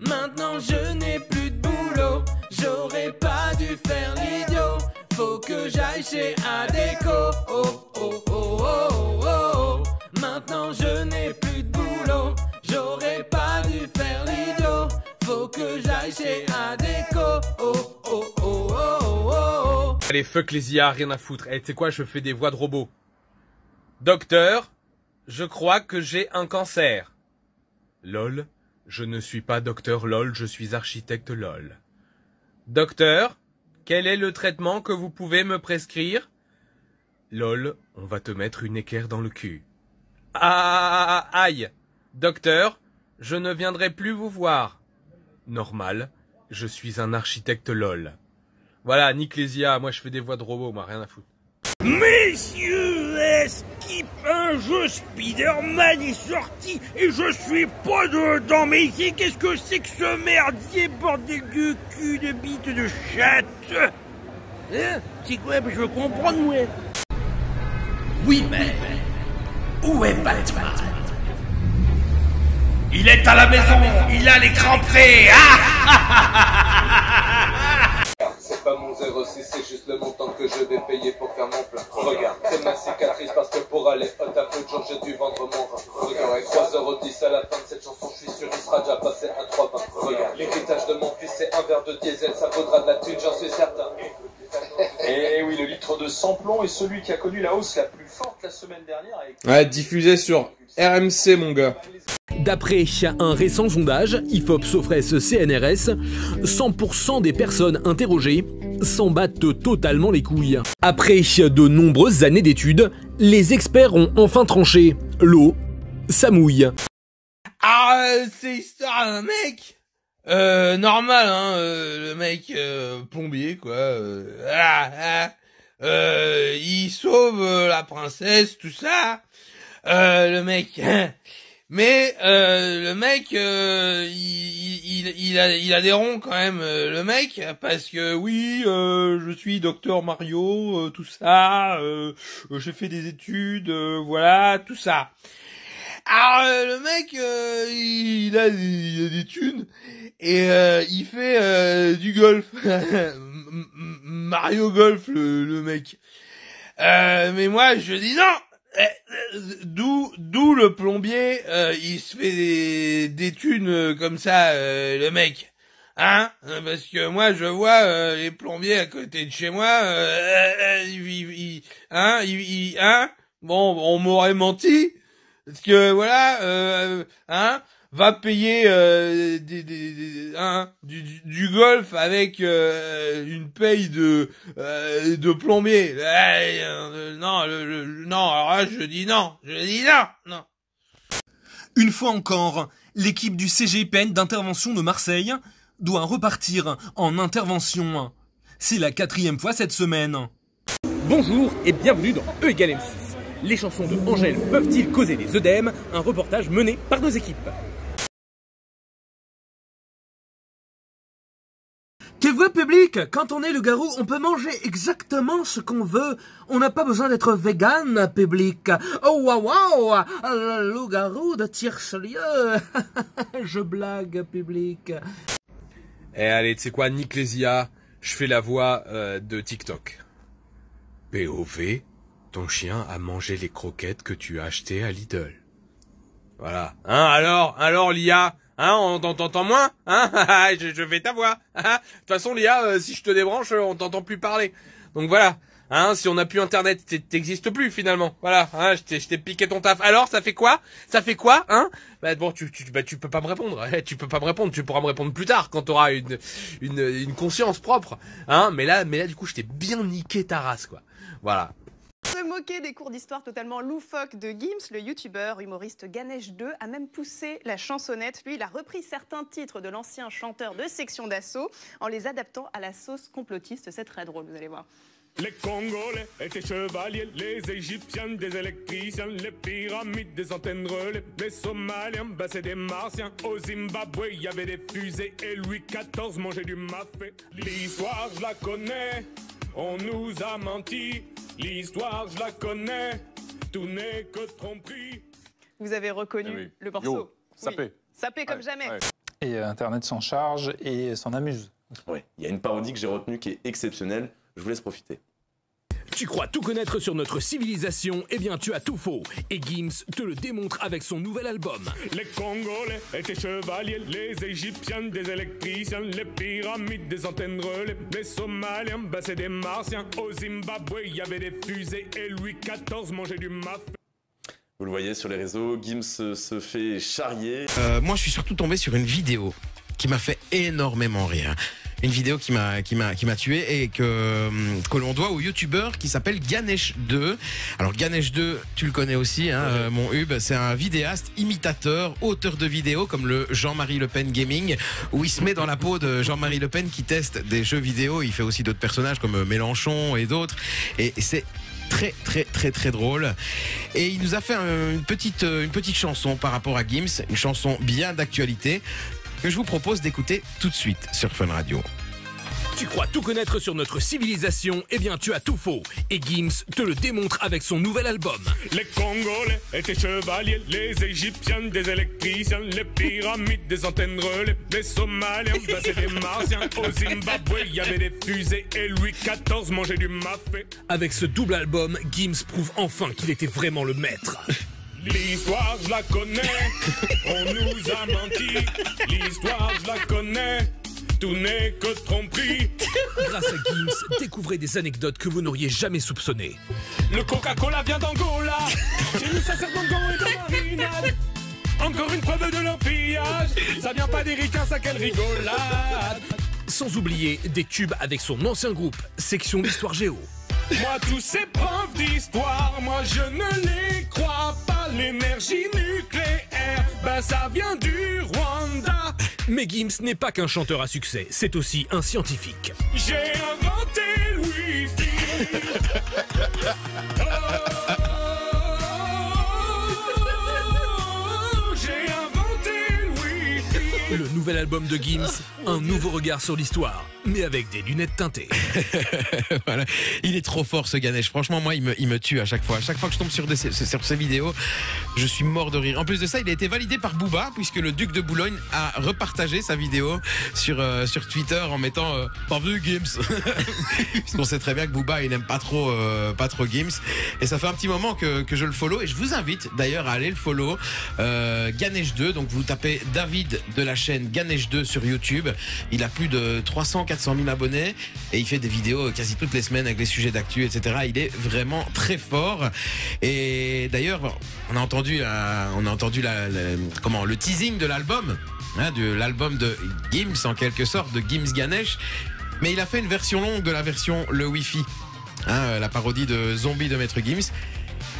Maintenant je n'ai plus de boulot, j'aurais pas dû faire l'idiot. Faut que j'aille chez Adéco. Oh oh oh oh oh oh. Maintenant je n'ai plus de boulot, j'aurais pas dû faire l'idiot. Faut que j'aille chez Adéco. Oh oh oh oh oh oh. Allez, fuck les IA, rien à foutre. Eh, tu sais quoi, je fais des voix de robots. Docteur, je crois que j'ai un cancer. LOL, je ne suis pas docteur LOL, je suis architecte LOL. Docteur, quel est le traitement que vous pouvez me prescrire? LOL, on va te mettre une équerre dans le cul. Ah, aïe. Docteur, je ne viendrai plus vous voir. Normal, je suis un architecte LOL. Voilà, nique les IA, moi je fais des voix de robots, moi rien à foutre. Messieurs, Skip, un jeu Spider-Man est sorti et je suis pas dedans. Mais ici, qu'est-ce que c'est que ce merdier, bordel de cul, de bite, de chatte? Hein? C'est quoi? Je veux comprendre, ouais. Oui, mais où est Batman? Il est à la maison, il a l'écran prêt. C'est pas mon 06, c'est juste le montant que je vais payer pour faire mon plein. Regarde, c'est ma cicatrice parce que pour aller hot à peu de jour, j'ai dû vendre mon rein. Regarde, avec 3,10 € à la fin de cette chanson, je suis sûr il sera déjà passé à 3,20. Regarde, l'héritage de mon fils, c'est un verre de diesel, ça vaudra de la thune, j'en suis certain. Et oui, le litre de sans-plomb est celui qui a connu la hausse la plus forte la semaine dernière. Avec... Ouais, diffusé sur RMC, mon gars. D'après un récent sondage, IFOP Sofres CNRS, 100% des personnes interrogées s'en battent totalement les couilles. Après de nombreuses années d'études, les experts ont enfin tranché. L'eau, ça mouille. Ah, c'est l'histoire d'un mec normal, hein, le mec plombier, quoi. Il sauve la princesse, tout ça. Le mec... Mais le mec, il a des ronds quand même, le mec, parce que oui, je suis docteur Mario, tout ça, j'ai fait des études, voilà, tout ça. Alors le mec, il a des thunes et il fait du golf, Mario Golf, le mec. Mais moi, je dis non. D'où le plombier, il se fait des thunes comme ça, le mec, hein, parce que moi je vois les plombiers à côté de chez moi, bon, on m'aurait menti, parce que voilà, va payer du golf avec une paye de plombier. Non, non, alors là je dis non, non. Une fois encore, l'équipe du CGIPN d'intervention de Marseille doit repartir en intervention. C'est la 4e fois cette semaine. Bonjour et bienvenue dans E = M6. Les chansons de Angèle peuvent-ils causer des œdèmes? Un reportage mené par nos équipes. Tu vois, public, quand on est le garou, on peut manger exactement ce qu'on veut. On n'a pas besoin d'être vegan, public. Oh, waouh, waouh, le loup-garou de Tierce-Lieu. Je blague, public. Eh allez, tu sais quoi, nique les IA, je fais la voix de TikTok. POV, ton chien a mangé les croquettes que tu as achetées à Lidl. Voilà. Hein, alors l'IA, hein, on t'entend moins, hein, je fais ta voix. De toute façon, l'IA, si je te débranche, on t'entend plus parler. Donc voilà. Hein, si on n'a plus internet, t'existes plus finalement. Voilà, hein, je t'ai piqué ton taf. Alors, ça fait quoi, hein? Bah bon, tu peux pas me répondre. Tu peux pas me répondre. Tu pourras me répondre plus tard quand t'auras une conscience propre. Hein, mais là, du coup, je t'ai bien niqué ta race, quoi. Voilà. Se moquer des cours d'histoire totalement loufoques de Gims, le youtubeur humoriste Ganesh 2 a même poussé la chansonnette. Lui, il a repris certains titres de l'ancien chanteur de Section d'Assaut en les adaptant à la sauce complotiste. C'est très drôle, vous allez voir. Les Congolais étaient chevaliers, les Égyptiens des électriciens, les pyramides des antennes relais, les Somaliens, bah c'est des Martiens. Au Zimbabwe, il y avait des fusées et Louis XIV mangeait du mafé. L'histoire, je la connais, on nous a menti. L'histoire, je la connais, tout n'est que tromperie. Vous avez reconnu le morceau? Sapé. Sapé comme jamais. Et Internet s'en charge et s'en amuse. Oui, il y a une parodie que j'ai retenue qui est exceptionnelle. Je vous laisse profiter. Tu crois tout connaître sur notre civilisation? Eh bien, tu as tout faux. Et Gims te le démontre avec son nouvel album. Les Congolais étaient chevaliers, les Égyptiens des électriciens, les pyramides des antennes relais, les Somaliens, bah c'est des Martiens. Au Zimbabwe, il y avait des fusées et Louis XIV mangeait du mafé. Vous le voyez sur les réseaux, Gims se fait charrier. Moi, je suis surtout tombé sur une vidéo qui m'a fait énormément rire. Une vidéo qui m'a tué et que l'on doit au youtubeur qui s'appelle Ganesh2. Alors Ganesh2, tu le connais aussi, hein, mon Hub, c'est un vidéaste, imitateur, auteur de vidéos comme le Jean-Marie Le Pen Gaming, où il se met dans la peau de Jean-Marie Le Pen qui teste des jeux vidéo. Il fait aussi d'autres personnages comme Mélenchon et d'autres. Et c'est très drôle. Et il nous a fait une petite chanson par rapport à Gims, une chanson bien d'actualité, que je vous propose d'écouter tout de suite sur Fun Radio. Tu crois tout connaître sur notre civilisation? Eh bien, tu as tout faux. Et Gims te le démontre avec son nouvel album. Les Congolais étaient chevaliers, les Égyptiens des électriciens, les pyramides des antennes relais, les Somaliens, bah c'est des Martiens. Au Zimbabwe, il y avait des fusées et Louis XIV mangeait du mafé. Avec ce double album, Gims prouve enfin qu'il était vraiment le maître. L'histoire, je la connais, on nous a menti. L'histoire, je la connais, tout n'est que tromperie. Grâce à Gims, découvrez des anecdotes que vous n'auriez jamais soupçonnées. Le Coca-Cola vient d'Angola, chez nous ça sert d'ango et de marinade. Encore une preuve de leur pillage, ça vient pas des ricains, ça quelle rigolade. Sans oublier des tubes avec son ancien groupe, Section d'Histoire Géo. Moi tous ces profs d'histoire, moi je ne les crois pas. L'énergie nucléaire, bah ça vient du Rwanda. Mais Gims n'est pas qu'un chanteur à succès, c'est aussi un scientifique. J'ai inventé le Wi-Fi. J'ai inventé le Wi-Fi. Le nouvel album de Gims, un nouveau regard sur l'histoire, mais avec des lunettes teintées. Voilà. Il est trop fort ce Ganesh. Franchement, moi, il me tue à chaque fois. À chaque fois que je tombe sur ces vidéos, je suis mort de rire. En plus de ça, il a été validé par Booba, puisque le duc de Boulogne a repartagé sa vidéo sur Twitter en mettant t'as vu Gims. Parce qu'on sait très bien que Booba, il n'aime pas trop Gims. Et ça fait un petit moment que je le follow. Et je vous invite d'ailleurs à aller le follow. Ganesh2, donc vous tapez David de la chaîne Ganesh2 sur YouTube. Il a plus de 300-400 000 abonnés et il fait des vidéos quasi toutes les semaines avec des sujets d'actu, etc. Il est vraiment très fort. Et d'ailleurs, on a entendu le teasing de l'album, hein, de l'album de Gims en quelque sorte, de Gims Ganesh. Mais il a fait une version longue de la version Le Wi-Fi, hein, la parodie de Zombie de Maître Gims.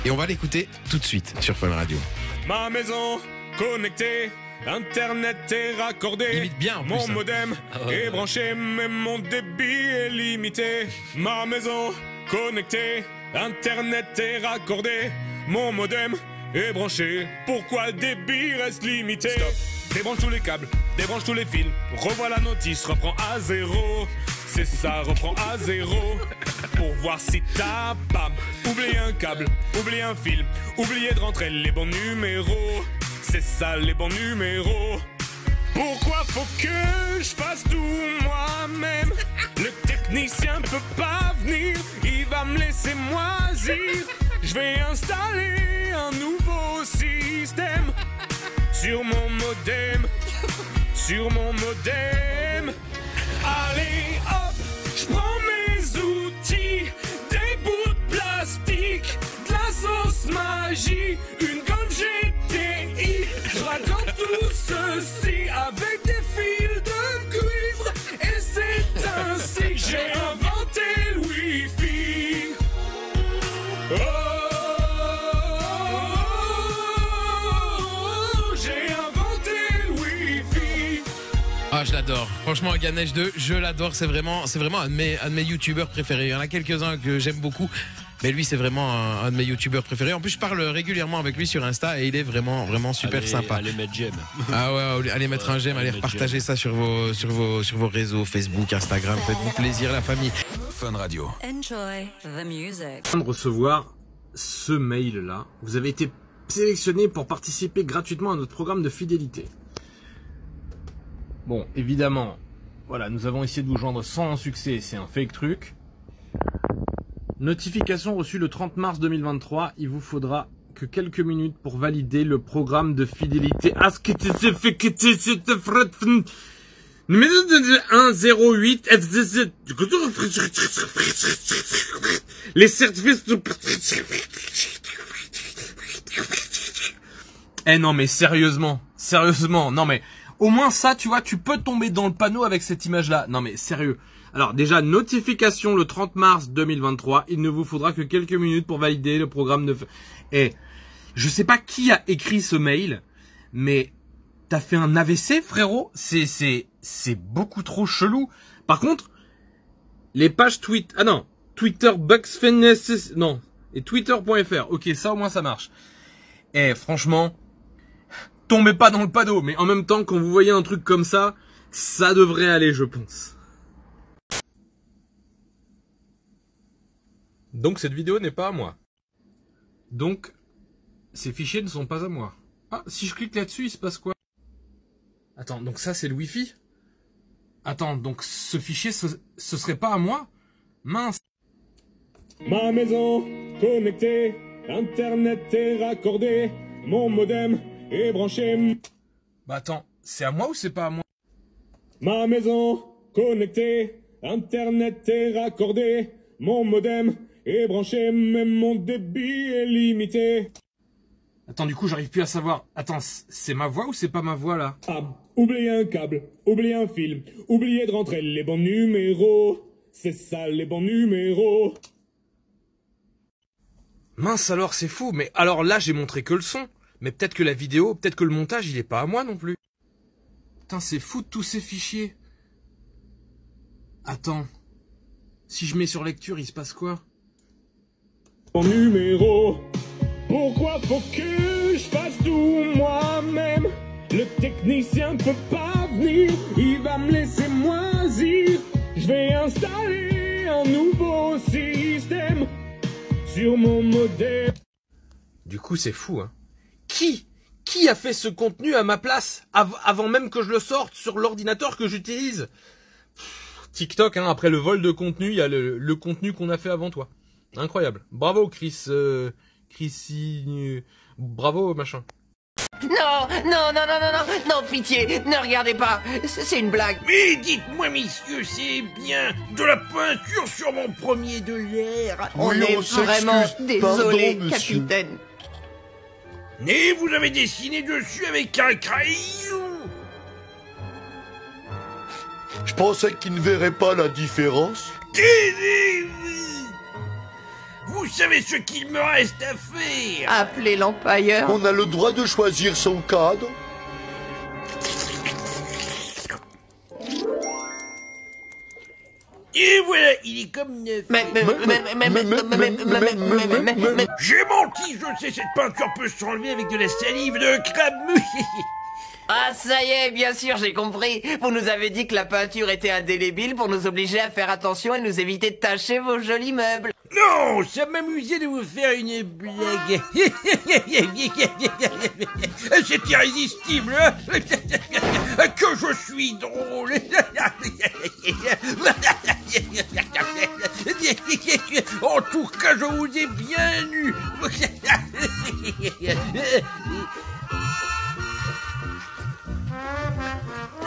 Et on va l'écouter tout de suite sur Fun Radio. Ma maison connectée, Internet est raccordé. Limite bien en plus, mon modem est branché, mais mon débit est limité. Ma maison connectée, Internet est raccordé. Mon modem est branché. Pourquoi le débit reste limité? Stop. Débranche tous les câbles, débranche tous les fils. Revois la notice, reprends à zéro. C'est ça, reprends à zéro. Pour voir si t'as bam. Oublié un câble, oublié un fil. Oublié de rentrer les bons numéros. C'est ça les bons numéros. Pourquoi faut que je fasse tout moi-même? Le technicien peut pas venir, il va me laisser moisir. Je vais installer un nouveau système sur mon modem, sur mon modem. Allez hop, je prends mes outils, des bouts de plastique, de la sauce magie, une Golf GTI. Je raconte tout ceci avec des fils de cuivre et c'est ainsi que j'ai inventé le Wi-Fi. J'ai inventé le Wi-Fi. Ah, je l'adore. Franchement, Ganesh2, je l'adore. C'est vraiment un de mes youtubeurs préférés. Il y en a quelques-uns que j'aime beaucoup. Mais lui, c'est vraiment un de mes youtubeurs préférés. En plus, je parle régulièrement avec lui sur Insta et il est vraiment super sympa. Allez mettre j'aime. Ah ouais, allez mettre un j'aime, allez repartager ça sur vos réseaux, Facebook, Instagram. Faites-vous plaisir, la famille. Fun Radio. Enjoy the music. De recevoir ce mail-là, vous avez été sélectionné pour participer gratuitement à notre programme de fidélité. Bon, évidemment, voilà, nous avons essayé de vous joindre sans succès, c'est un fake truc. Notification reçue le 30 mars 2023, il vous faudra que quelques minutes pour valider le programme de fidélité. 108 les certificats. Eh non mais sérieusement, non mais au moins ça tu vois, tu peux tomber dans le panneau avec cette image là. Non mais sérieux. Alors déjà notification le 30 mars 2023, il ne vous faudra que quelques minutes pour valider le programme de... Eh, je sais pas qui a écrit ce mail, mais t'as fait un AVC frérot, c'est beaucoup trop chelou. Par contre, les pages tweet, ah non, Twitter Bugsfitness, non, et Twitter.fr, ok, ça au moins ça marche. Eh, franchement, tombez pas dans le panneau, mais en même temps, quand vous voyez un truc comme ça, ça devrait aller, je pense. Donc cette vidéo n'est pas à moi. Donc, ces fichiers ne sont pas à moi. Ah, si je clique là-dessus, il se passe quoi? Attends, donc ça c'est le Wi-Fi? Attends, donc ce fichier, ce serait pas à moi? Mince. Ma maison connectée, Internet est raccordé, mon modem est branché. Bah attends, c'est à moi ou c'est pas à moi? Ma maison connectée, Internet est raccordé, mon modem est branché, même mon débit est limité. Attends, du coup, j'arrive plus à savoir. Attends, c'est ma voix ou c'est pas ma voix, là? Ah, oubliez un câble, oubliez un fil, oubliez de rentrer les bons numéros. C'est ça, les bons numéros. Mince alors, c'est fou. Mais alors là, j'ai montré que le son. Mais peut-être que la vidéo, peut-être que le montage, il est pas à moi non plus. Putain, c'est fou de tous ces fichiers. Attends. Si je mets sur lecture, il se passe quoi? Bon numéro. Pourquoi faut que je fasse tout moi-même? Le technicien peut pas venir, il va me laisser moisir. Je vais installer un nouveau système sur mon modem. Du coup, c'est fou, hein. Qui a fait ce contenu à ma place avant même que je le sorte sur l'ordinateur que j'utilise? TikTok, hein, après le vol de contenu, il y a le contenu qu'on a fait avant toi. Incroyable. Bravo, Chris. Bravo, machin. Non, pitié, ne regardez pas, c'est une blague. Mais dites-moi, messieurs, c'est bien de la peinture sur mon premier de l'air. On est vraiment désolé, capitaine. Mais vous avez dessiné dessus avec un crayon. Je pensais qu'il ne verrait pas la différence. Vous savez ce qu'il me reste à faire? Appelez l'empailleur. On a le droit de choisir son cadre. Et voilà, il est comme neuf. J'ai menti, je sais, cette peinture peut s'enlever avec de la salive de crabe. Ah, ça y est, bien sûr, j'ai compris. Vous nous avez dit que la peinture était indélébile pour nous obliger à faire attention et nous éviter de tacher vos jolis meubles. Non, ça m'amusait de vous faire une blague. C'est irrésistible. Que je suis drôle. En tout cas, je vous ai bien eu.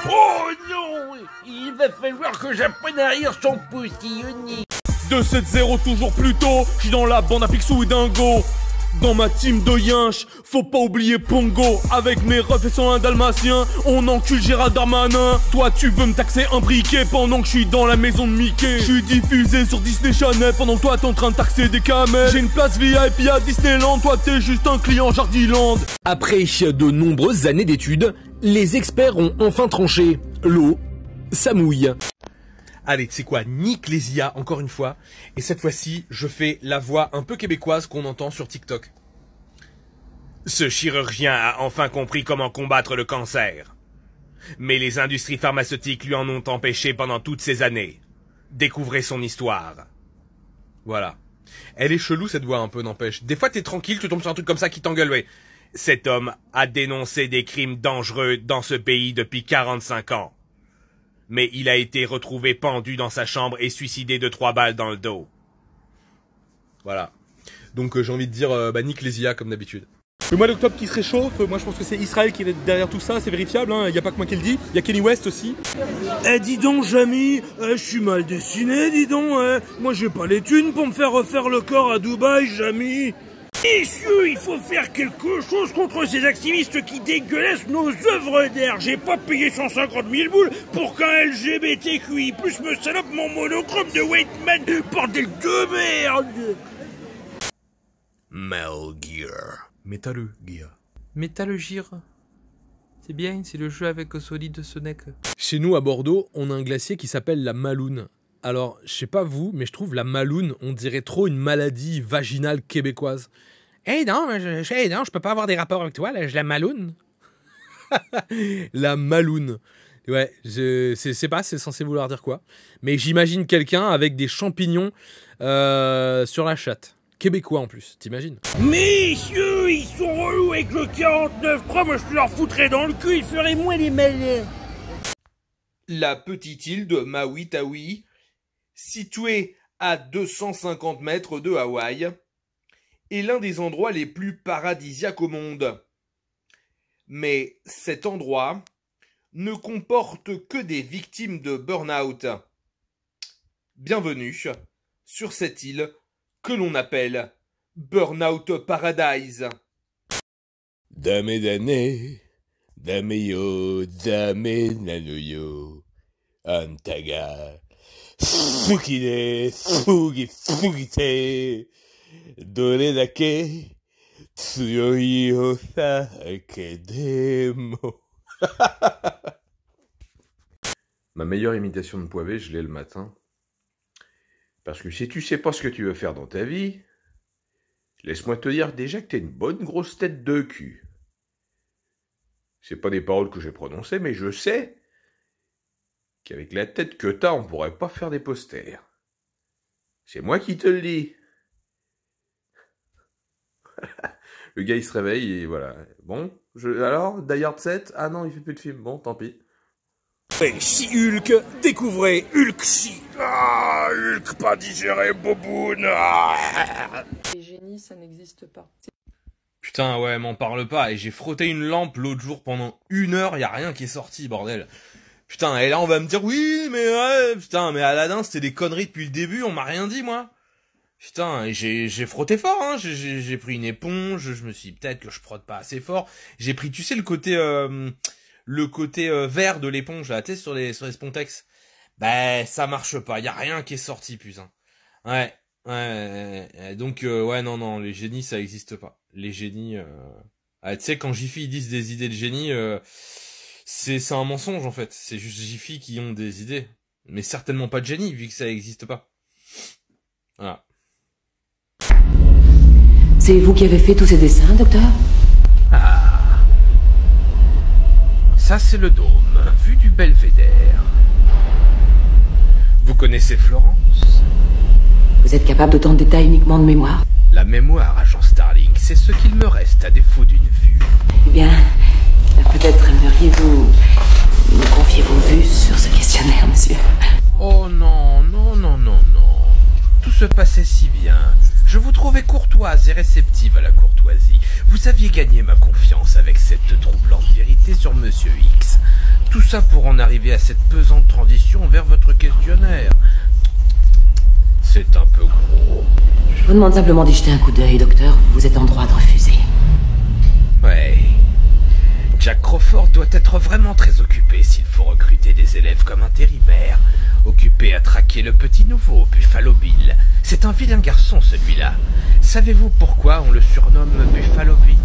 Oh non, il va falloir que j'apprenne à rire sans postillonner. 2-7-0 toujours plus tôt, je suis dans la bande à Picsou et Dingo. Dans ma team de Yinch, faut pas oublier Pongo. Avec mes refs et sans un dalmatien, on encule Gérald Darmanin. Toi tu veux me taxer un briquet pendant que je suis dans la maison de Mickey. Je suis diffusé sur Disney Channel pendant que toi t'es en train de taxer des camels. J'ai une place VIP à Disneyland, toi t'es juste un client Jardiland. Après de nombreuses années d'études, les experts ont enfin tranché. L'eau, ça mouille. Allez, tu sais quoi, nique les IA encore une fois. Et cette fois-ci, je fais la voix un peu québécoise qu'on entend sur TikTok. Ce chirurgien a enfin compris comment combattre le cancer. Mais les industries pharmaceutiques lui en ont empêché pendant toutes ces années. Découvrez son histoire. Voilà. Elle est chelou cette voix un peu, n'empêche. Des fois t'es tranquille, tu tombes sur un truc comme ça qui t'engueule, ouais. Cet homme a dénoncé des crimes dangereux dans ce pays depuis 45 ans. Mais il a été retrouvé pendu dans sa chambre et suicidé de 3 balles dans le dos. Voilà. Donc j'ai envie de dire, nique les IA comme d'habitude. Le mois d'octobre qui se réchauffe, moi je pense que c'est Israël qui est derrière tout ça, c'est vérifiable, hein. Y a pas que moi qui le dis, y a Kenny West aussi. Eh dis donc Jamy, je suis mal dessiné dis donc, moi j'ai pas les thunes pour me faire refaire le corps à Dubaï Jamy. Messieurs, il faut faire quelque chose contre ces activistes qui dégueulassent nos œuvres d'art. J'ai pas payé 150 000 boules pour qu'un LGBTQI+ me salope mon monochrome de Waitman, bordel de merde. Metal Gear. Metal Gear. Metal Gear. C'est bien, c'est le jeu avec Solid Snake. Chez nous à Bordeaux, on a un glacier qui s'appelle la Maloune. Alors, je sais pas vous, mais je trouve la Maloune, on dirait trop une maladie vaginale québécoise. Non, je peux pas avoir des rapports avec toi, là, je la Maloune. La Maloune. Ouais, je sais pas, c'est censé vouloir dire quoi. Mais j'imagine quelqu'un avec des champignons sur la chatte. Québécois en plus, t'imagines? Messieurs, ils sont relous avec le 49.3, moi je leur foutrais dans le cul, ils feraient moins les malins. La petite île de Maui-Taui, située à 250 mètres de Hawaï, est l'un des endroits les plus paradisiaques au monde. Mais cet endroit ne comporte que des victimes de burn-out. Bienvenue sur cette île que l'on appelle Burnout Paradise. Dame dane, dame yo, dame nanoyo, antaga, fukide, fugite, dore dake, tsuyoi o sake demo. Ma meilleure imitation de Poivet, je l'ai le matin. Parce que si tu sais pas ce que tu veux faire dans ta vie, laisse-moi te dire déjà que t'es une bonne grosse tête de cul. C'est pas des paroles que j'ai prononcées, mais je sais qu'avec la tête que t'as, on pourrait pas faire des posters. C'est moi qui te le dis. Le gars, il se réveille et voilà. Bon, alors, Die Hard 7? Ah non, il fait plus de film. Bon, tant pis. Et si Hulk, découvrez Hulk-si. Ah, Hulk pas digéré, boboune. Ah. Les génies, ça n'existe pas. Putain, ouais, m'en parle pas. Et j'ai frotté une lampe l'autre jour pendant 1 heure, y a rien qui est sorti, bordel. Putain, et là on va me dire, oui, mais ouais, putain, mais Aladdin, c'était des conneries depuis le début, on m'a rien dit, moi. Putain, et j'ai frotté fort, hein. J'ai pris une éponge, je me suis dit, peut-être que je frotte pas assez fort. J'ai pris, tu sais, le côté vert de l'éponge, là, tu sais, sur les Spontex. Ben, ça marche pas, y a rien qui est sorti, putain. Ouais, donc, ouais, non, les génies, ça existe pas. Les génies, tu sais, quand Jiffy, ils disent des idées de génie, c'est un mensonge, en fait. C'est juste Jiffy qui ont des idées. Mais certainement pas de génie, vu que ça existe pas. Voilà. C'est vous qui avez fait tous ces dessins, docteur? Ah. Ça, c'est le dôme, vue du Belvédère. Vous connaissez Florence? Vous êtes capable d'autant de détails uniquement de mémoire? La mémoire, agent Starling, c'est ce qu'il me reste à défaut d'une vue. Eh bien, peut-être aimeriez-vous me confier vos vues sur ce questionnaire, monsieur? Oh non. Tout se passait si bien. Je vous trouvais courtoise et réceptive à la courtoisie. Vous aviez gagné ma confiance avec cette troublante vérité sur Monsieur X. Tout ça pour en arriver à cette pesante transition vers votre questionnaire. C'est un peu gros. Je vous demande simplement d'y jeter un coup d'œil, docteur. Vous êtes en droit de refuser. Ouais. Jack Crawford doit être vraiment très occupé s'il faut recruter des élèves comme intérimaire. Occupé à traquer le petit nouveau, Buffalo Bill. C'est un vilain garçon, celui-là. Savez-vous pourquoi on le surnomme Buffalo Bill?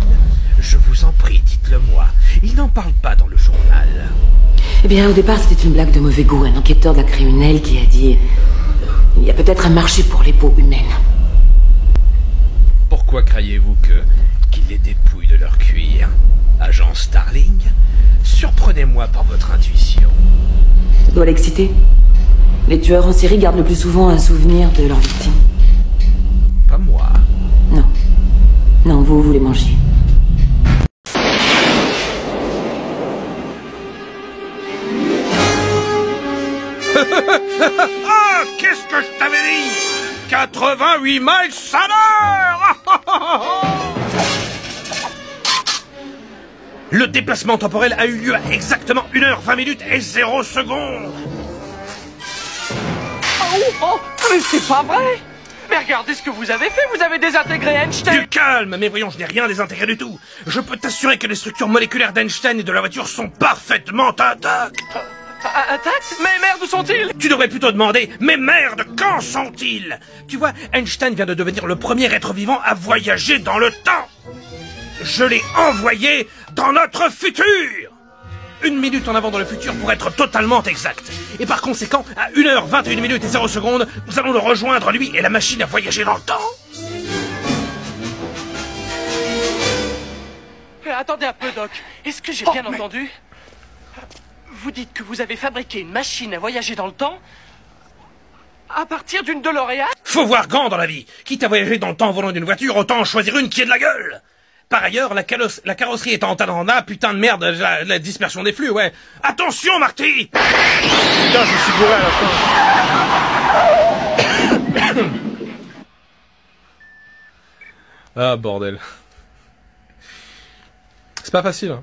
Je vous en prie, dites-le moi. Il n'en parle pas dans le journal. Eh bien, au départ, c'était une blague de mauvais goût. Un enquêteur de la criminelle qui a dit... Il y a peut-être un marché pour les peaux humaines. Pourquoi croyez-vous qu'il les dépouille de leur cuir? Agent Starling, surprenez-moi par votre intuition. Ça doit l'exciter. Les tueurs en série gardent le plus souvent un souvenir de leur victime. Pas moi. Non, vous les mangez. Ah, qu'est-ce que je t'avais dit? 88 miles à l'heure. Le déplacement temporel a eu lieu à exactement 1h20 et 0 secondes. Oh, mais c'est pas vrai! Mais regardez ce que vous avez fait, vous avez désintégré Einstein! Du calme, mais voyons, je n'ai rien désintégré du tout. Je peux t'assurer que les structures moléculaires d'Einstein et de la voiture sont parfaitement intactes. Intactes? Mais merde, où sont-ils? Tu devrais plutôt demander, mais merde, quand sont-ils? Tu vois, Einstein vient de devenir le premier être vivant à voyager dans le temps. Je l'ai envoyé dans notre futur. 1 minute en avant dans le futur pour être totalement exact. Et par conséquent, à 1h21 et 0 secondes, nous allons le rejoindre, lui et la machine à voyager dans le temps. Attendez un peu, Doc. Est-ce que j'ai bien entendu? Vous dites que vous avez fabriqué une machine à voyager dans le temps à partir d'une DeLorean? Faut voir grand dans la vie. Quitte à voyager dans le temps en volant d'une voiture, autant en choisir une qui ait de la gueule. Par ailleurs, la carrosserie est en Tanrana, putain de merde, la dispersion des flux, ouais. Attention, Marty! Putain, je suis bourré à la fin. Ah, bordel. C'est pas facile, hein.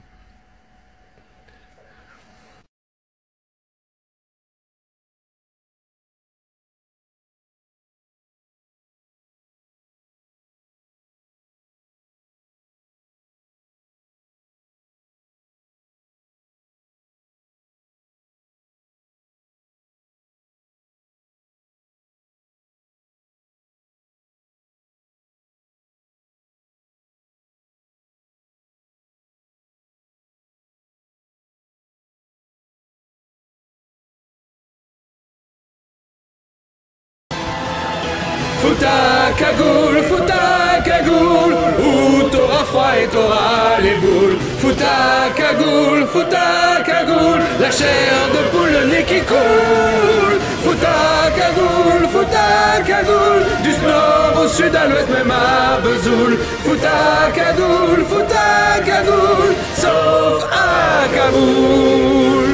Fous ta cagoule, où t'auras froid et t'auras les boules. Fous ta cagoule, la chair de poule, le nez qui coule. Fous ta cagoule, du nord au sud, à l'ouest, même à Vesoul. Fous ta cagoule, sauf à Kaboul.